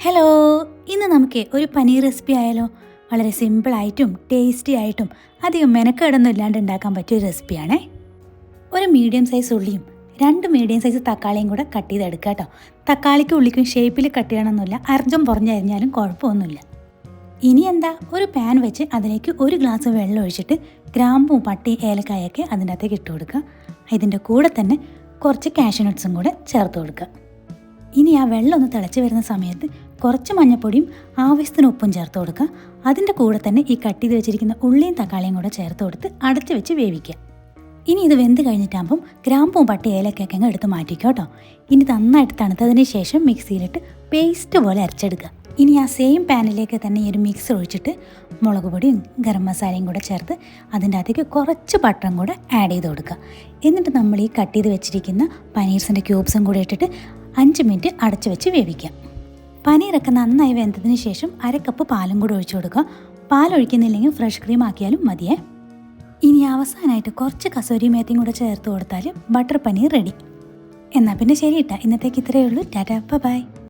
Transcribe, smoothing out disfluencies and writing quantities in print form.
Hello, ഇന്ന് നമുക്ക് ഒരു പനീർ റെസിപ്പി ആയാലോ? വളരെ സിമ്പിളായിട്ടും ടേസ്റ്റി ആയിട്ടും അധികം മെനക്കേടൊന്നും ഇല്ലാണ്ട് ഉണ്ടാക്കാൻ പറ്റിയ ഒരു റെസിപ്പിയാണേ. ഒരു മീഡിയം സൈസ് ഉള്ളിയും 2 മീഡിയം സൈസ് തക്കാളിയും കൂടെ കട്ട് ചെയ്തെടുക്കുക കേട്ടോ. തക്കാളിക്ക് ഉള്ളിക്കും ഷേപ്പിൽ കട്ട് ചെയ്യണമെന്നില്ല, അരഞ്ചും പുറഞ്ഞരിഞ്ഞാലും കുഴപ്പമൊന്നുമില്ല. ഇനി എന്താ, ഒരു പാൻ വെച്ച് അതിലേക്ക് 1 ഗ്ലാസ് വെള്ളം ഒഴിച്ചിട്ട് ഗ്രാമ്പും പട്ടി ഏലക്കായൊക്കെ അതിൻ്റെ അകത്തേക്ക് ഇട്ട് കൊടുക്കുക. ഇതിൻ്റെ കൂടെ തന്നെ കുറച്ച് കാഷ്യൂ നട്ട്സും കൂടെ ചേർത്ത് കൊടുക്കുക. ഇനി ആ വെള്ളം ഒന്ന് തിളച്ച് വരുന്ന സമയത്ത് കുറച്ച് മഞ്ഞൾപ്പൊടിയും ആവശ്യത്തിന് ഉപ്പും ചേർത്ത് കൊടുക്കുക. അതിൻ്റെ കൂടെ തന്നെ ഈ കട്ട് ചെയ്ത് വെച്ചിരിക്കുന്ന ഉള്ളിയും തക്കാളിയും കൂടെ ചേർത്ത് കൊടുത്ത് അടച്ച് വെച്ച് വേവിക്കുക. ഇനി ഇത് വെന്ത് കഴിഞ്ഞിട്ടാകുമ്പം ഗ്രാമ്പും പട്ടി ഏലക്കൊക്കെ അങ്ങ് എടുത്ത് മാറ്റിക്കോ കേട്ടോ. ഇനി നന്നായിട്ട് തണുത്തതിന് ശേഷം മിക്സിയിലിട്ട് പേസ്റ്റ് പോലെ അരച്ചെടുക്കുക. ഇനി ആ സെയിം പാനിലേക്ക് തന്നെ ഈ ഒരു മിക്സ് ഒഴിച്ചിട്ട് മുളക് പൊടിയും ഗരം മസാലയും കൂടെ ചേർത്ത് അതിൻ്റെ അകത്തേക്ക് കുറച്ച് ബട്ടറും കൂടെ ആഡ് ചെയ്ത് കൊടുക്കുക. എന്നിട്ട് നമ്മൾ ഈ കട്ട് ചെയ്ത് വെച്ചിരിക്കുന്ന പനീർസിൻ്റെ ക്യൂബ്സും കൂടെ ഇട്ടിട്ട് 5 മിനിറ്റ് അടച്ചു വെച്ച് വേവിക്കാം. പനീറൊക്കെ നന്നായി വെന്തതിന് ശേഷം 1/2 കപ്പ് പാലും കൂടെ ഒഴിച്ചു കൊടുക്കുക. പാലൊഴിക്കുന്നില്ലെങ്കിൽ ഫ്രഷ് ക്രീം ആക്കിയാലും മതിയേ. ഇനി അവസാനമായിട്ട് കുറച്ച് കസൂരി മേത്തിയും കൂടെ ചേർത്ത് കൊടുത്താൽ ബട്ടർ പനീർ റെഡി. എന്നാൽ പിന്നെ ശരി കേട്ടോ, ഇന്നത്തേക്ക് ഇത്രയേ ഉള്ളൂ. ടാറ്റാ, ബൈ.